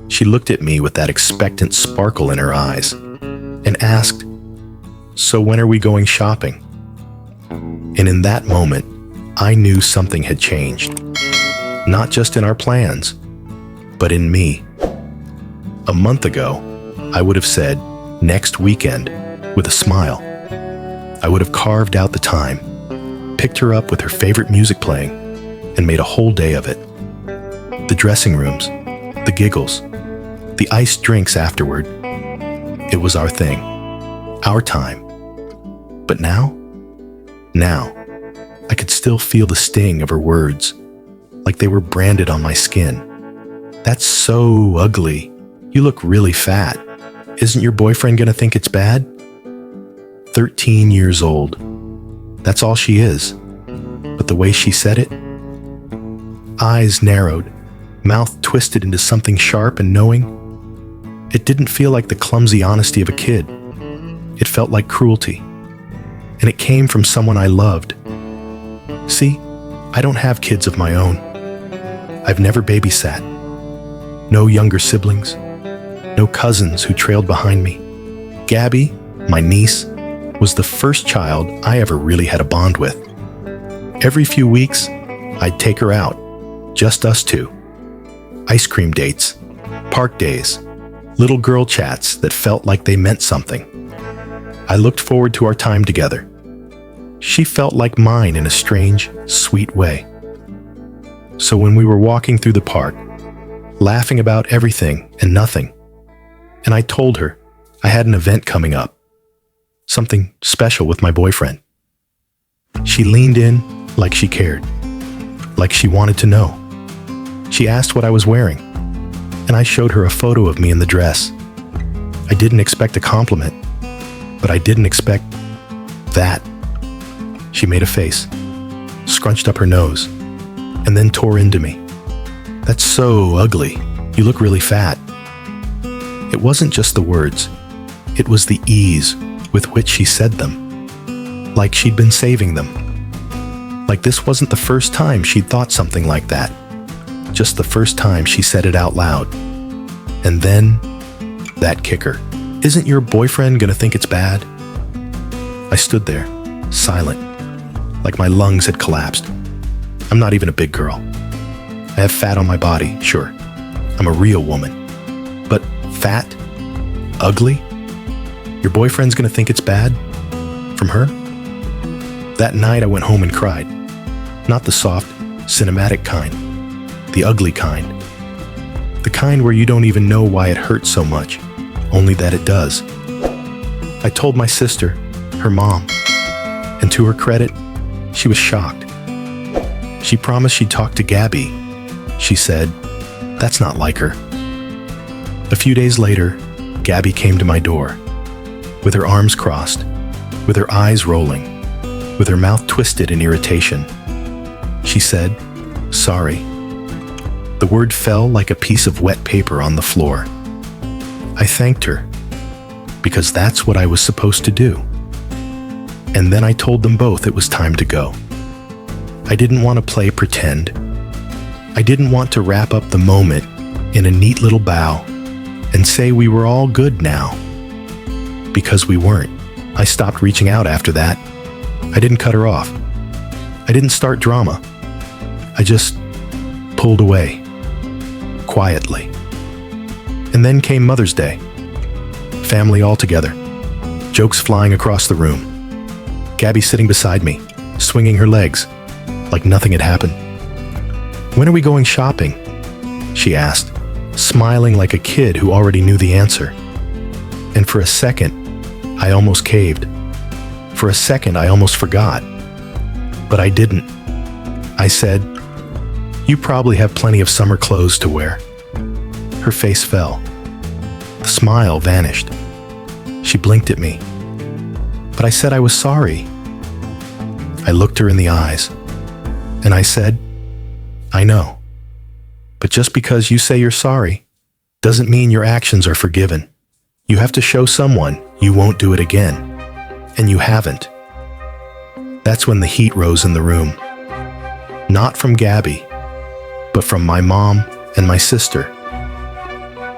She looked at me with that expectant sparkle in her eyes and asked, "So when are we going shopping?" And in that moment, I knew something had changed. Not just in our plans, but in me. A month ago, I would have said, "Next weekend," with a smile. I would have carved out the time, picked her up with her favorite music playing, and made a whole day of it. The dressing rooms, the giggles, the iced drinks afterward. It was our thing, our time. But now, I could still feel the sting of her words, like they were branded on my skin. "That's so ugly. You look really fat. Isn't your boyfriend gonna think it's bad?" 13 years old. That's all she is. But the way she said it, eyes narrowed, mouth twisted into something sharp and knowing, it didn't feel like the clumsy honesty of a kid. It felt like cruelty. And it came from someone I loved. See, I don't have kids of my own. I've never babysat. No younger siblings. No cousins who trailed behind me. Gabby, my niece, was the first child I ever really had a bond with. Every few weeks, I'd take her out, just us two. Ice cream dates, park days, little girl chats that felt like they meant something. I looked forward to our time together. She felt like mine in a strange, sweet way. So when we were walking through the park, laughing about everything and nothing, and I told her I had an event coming up, something special with my boyfriend, she leaned in like she cared, like she wanted to know. She asked what I was wearing, and I showed her a photo of me in the dress. I didn't expect a compliment, but I didn't expect that. She made a face, scrunched up her nose, and then tore into me. "That's so ugly. You look really fat." It wasn't just the words. It was the ease with which she said them, like she'd been saving them. Like this wasn't the first time she'd thought something like that, just the first time she said it out loud. And then, that kicker. "Isn't your boyfriend gonna think it's bad?" I stood there, silent, like my lungs had collapsed. I'm not even a big girl. I have fat on my body, sure. I'm a real woman. But fat? Ugly? Your boyfriend's gonna think it's bad? From her? That night I went home and cried. Not the soft, cinematic kind. The ugly kind. The kind where you don't even know why it hurts so much, only that it does. I told my sister, her mom, and to her credit, she was shocked. She promised she'd talk to Gabby. She said, "That's not like her." A few days later, Gabby came to my door, with her arms crossed, with her eyes rolling, with her mouth twisted in irritation. She said, "Sorry." The word fell like a piece of wet paper on the floor. I thanked her, because that's what I was supposed to do. And then I told them both it was time to go. I didn't want to play pretend. I didn't want to wrap up the moment in a neat little bow and say we were all good now. Because we weren't. I stopped reaching out after that. I didn't cut her off. I didn't start drama. I just pulled away, quietly. And then came Mother's Day. Family all together. Jokes flying across the room. Gabby sitting beside me, swinging her legs, like nothing had happened. "When are we going shopping?" she asked, smiling like a kid who already knew the answer. And for a second, I almost caved. For a second, I almost forgot. But I didn't. I said, "You probably have plenty of summer clothes to wear." Her face fell. The smile vanished. She blinked at me. But I said I was sorry. I looked her in the eyes, and I said, "I know. But just because you say you're sorry doesn't mean your actions are forgiven. You have to show someone you won't do it again. And you haven't." That's when the heat rose in the room. Not from Gabby, but from my mom and my sister.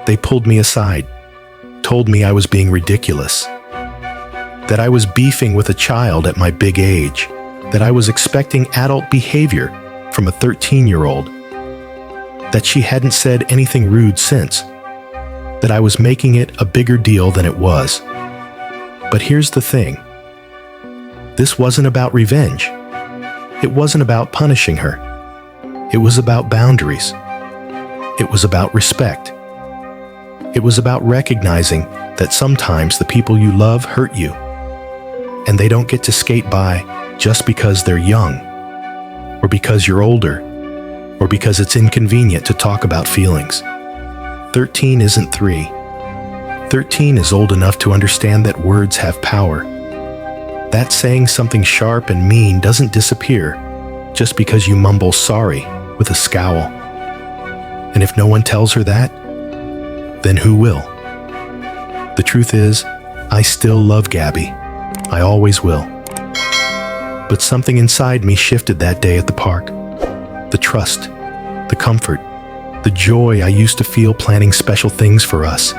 They pulled me aside, told me I was being ridiculous, that I was beefing with a child at my big age, that I was expecting adult behavior from a 13-year-old, that she hadn't said anything rude since, that I was making it a bigger deal than it was. But here's the thing. This wasn't about revenge. It wasn't about punishing her. It was about boundaries. It was about respect. It was about recognizing that sometimes the people you love hurt you, and they don't get to skate by just because they're young, or because you're older, or because it's inconvenient to talk about feelings. 13 isn't 3. 13 is old enough to understand that words have power. That saying something sharp and mean doesn't disappear just because you mumble sorry with a scowl. And if no one tells her that, then who will? The truth is, I still love Gabby. I always will. But something inside me shifted that day at the park. The trust, the comfort, the joy I used to feel planning special things for us.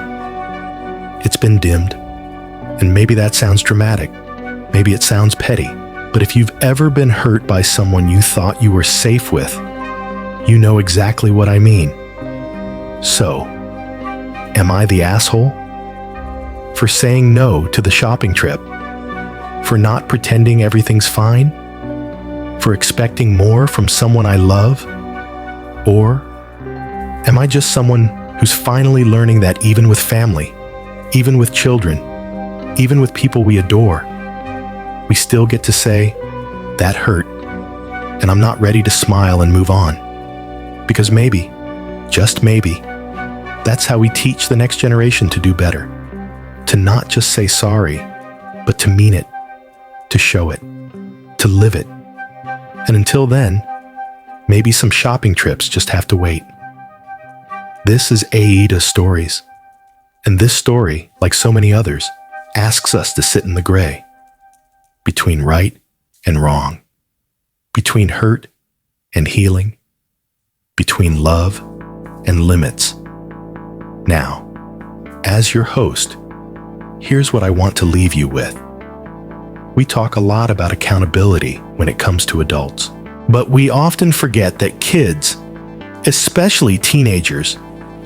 It's been dimmed. And maybe that sounds dramatic. Maybe it sounds petty. But if you've ever been hurt by someone you thought you were safe with, you know exactly what I mean. So, am I the asshole? For saying no to the shopping trip? For not pretending everything's fine? For expecting more from someone I love? Or am I just someone who's finally learning that even with family, even with children, even with people we adore, we still get to say, that hurt, and I'm not ready to smile and move on? Because maybe, just maybe, that's how we teach the next generation to do better. To not just say sorry, but to mean it, to show it, to live it. And until then, maybe some shopping trips just have to wait. This is AITA Stories. And this story, like so many others, asks us to sit in the gray. Between right and wrong. Between hurt and healing. Between love and limits. Now, as your host, here's what I want to leave you with. We talk a lot about accountability when it comes to adults, but we often forget that kids, especially teenagers,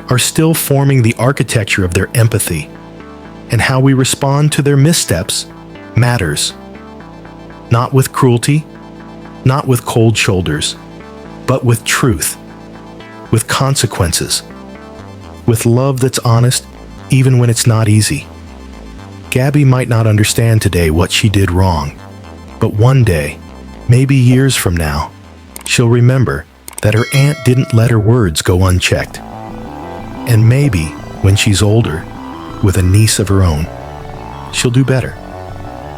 are still forming the architecture of their empathy, and how we respond to their missteps matters. Not with cruelty, not with cold shoulders, but with truth, with consequences, with love that's honest even when it's not easy. Gabby might not understand today what she did wrong, but one day, maybe years from now, she'll remember that her aunt didn't let her words go unchecked. And maybe, when she's older, with a niece of her own, she'll do better.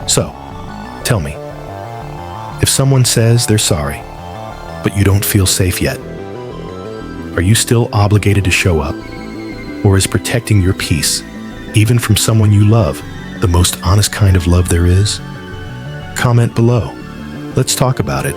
So, tell me, if someone says they're sorry, but you don't feel safe yet, are you still obligated to show up? Or is protecting your peace, even from someone you love, the most honest kind of love there is? Comment below. Let's talk about it.